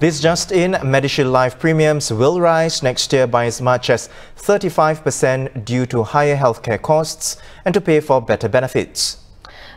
This just in, MediShield Life premiums will rise next year by as much as 35% due to higher healthcare costs and to pay for better benefits.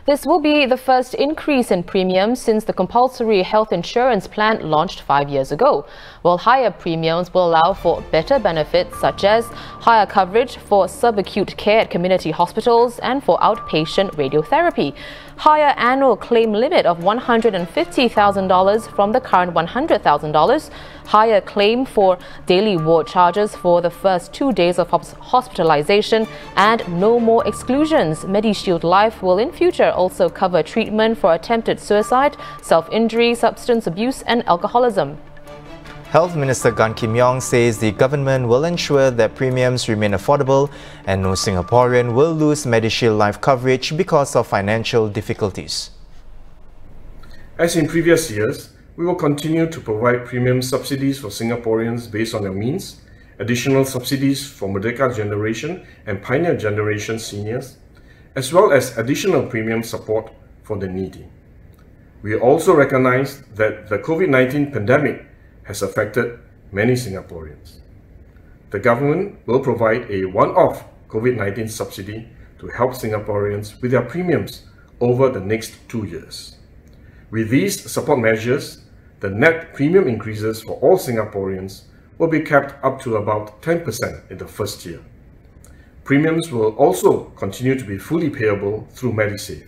This will be the first increase in premiums since the compulsory health insurance plan launched 5 years ago, while higher premiums will allow for better benefits such as higher coverage for subacute care at community hospitals and for outpatient radiotherapy, higher annual claim limit of $150,000 from the current $100,000, higher claim for daily ward charges for the first 2 days of hospitalization, and no more exclusions. MediShield Life will in future also cover treatment for attempted suicide, self-injury, substance abuse and alcoholism. Health Minister Gan Kim Yong says the government will ensure that premiums remain affordable and no Singaporean will lose MediShield Life coverage because of financial difficulties. As in previous years, we will continue to provide premium subsidies for Singaporeans based on their means, additional subsidies for Merdeka Generation and Pioneer Generation seniors, as well as additional premium support for the needy. We also recognize that the COVID-19 pandemic has affected many Singaporeans. The government will provide a one-off COVID-19 subsidy to help Singaporeans with their premiums over the next 2 years. With these support measures, the net premium increases for all Singaporeans will be capped up to about 10% in the first year. Premiums will also continue to be fully payable through MediSave.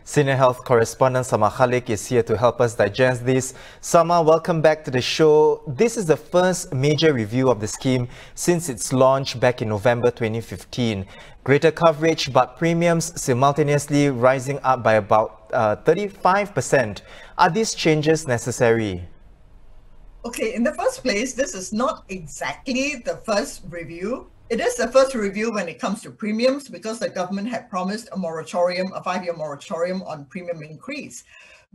Senior Health Correspondent Sama Khalik is here to help us digest this. Sama, welcome back to the show. This is the first major review of the scheme since its launch back in November 2015. Greater coverage, but premiums simultaneously rising up by about 35%. Are these changes necessary? Okay, in the first place, this is not exactly the first review. It is the first review when it comes to premiums because the government had promised a moratorium, a 5-year moratorium on premium increase.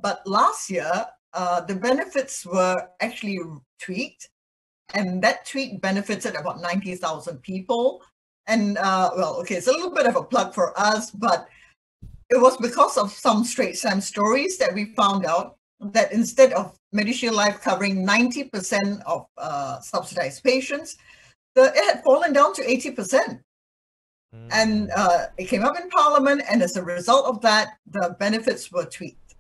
But last year, the benefits were actually tweaked, and that tweak benefited about 90,000 people. And well, okay, it's a little bit of a plug for us, but it was because of some Straits Times stories that we found out that instead of MediShield Life covering 90% of subsidized patients, it had fallen down to 80%. And it came up in Parliament, and as a result of that, the benefits were tweaked.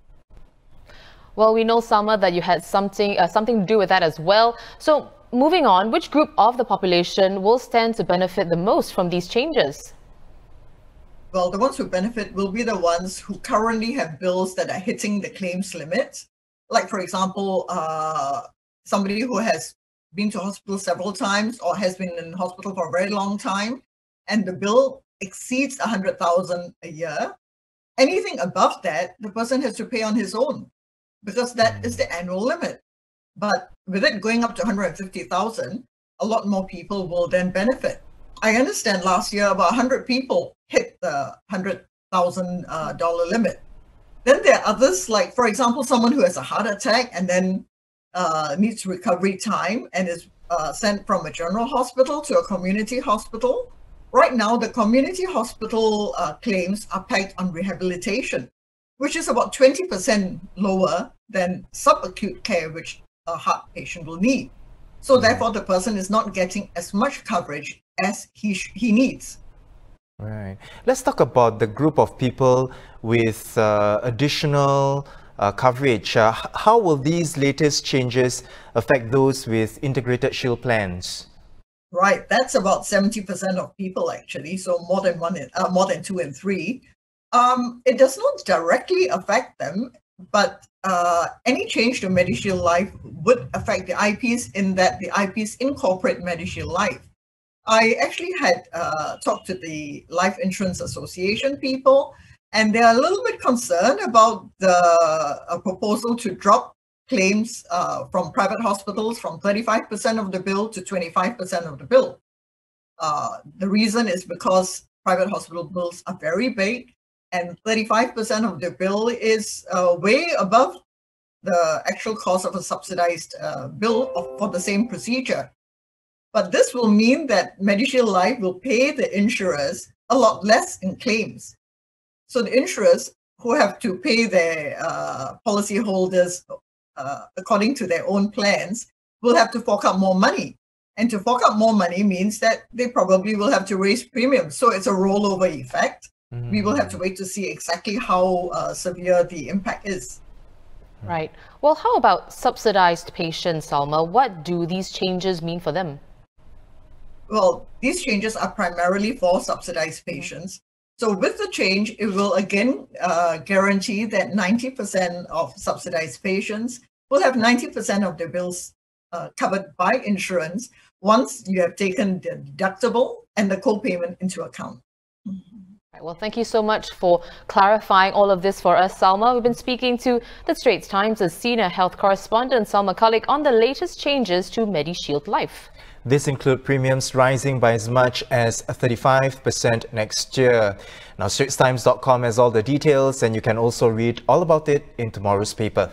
Well, we know, Sama, that you had something to do with that as well. So moving on, which group of the population will stand to benefit the most from these changes? Well, the ones who benefit will be the ones who currently have bills that are hitting the claims limit. Like, for example, somebody who has been to hospital several times or has been in hospital for a very long time, and the bill exceeds 100,000 a year. Anything above that, the person has to pay on his own because that is the annual limit. But with it going up to 150,000, a lot more people will then benefit. I understand last year about 100 people hit the $100,000 limit. Then there are others, like, for example, someone who has a heart attack and then needs recovery time and is sent from a general hospital to a community hospital. Right now, the community hospital claims are pegged on rehabilitation, which is about 20% lower than subacute care, which a heart patient will need. So therefore, the person is not getting as much coverage as he needs. Right. Let's talk about the group of people with additional coverage. How will these latest changes affect those with integrated shield plans? Right, that's about 70% of people actually, so more than 2 in 3. It does not directly affect them, but any change to MediShield Life would affect the IPs in that the IPs incorporate MediShield Life. I actually had talked to the Life Insurance Association people, and they're a little bit concerned about the proposal to drop claims from private hospitals from 35% of the bill to 25% of the bill. The reason is because private hospital bills are very big, and 35% of the bill is way above the actual cost of a subsidized bill for the same procedure. But this will mean that MediShield Life will pay the insurers a lot less in claims. So the insurers who have to pay their policyholders according to their own plans, will have to fork out more money. And to fork out more money means that they probably will have to raise premiums. So it's a rollover effect. We will have to wait to see exactly how severe the impact is. Right. Well, how about subsidized patients, Salma? What do these changes mean for them? Well, these changes are primarily for subsidized patients. So with the change, it will again guarantee that 90% of subsidized patients will have 90% of their bills covered by insurance once you have taken the deductible and the co-payment into account. Right, well, thank you so much for clarifying all of this for us, Salma. We've been speaking to the Straits Times' senior health correspondent, Salma Khalik, on the latest changes to MediShield Life. This includes premiums rising by as much as 35% next year. Now, straitstimes.com has all the details, and you can also read all about it in tomorrow's paper.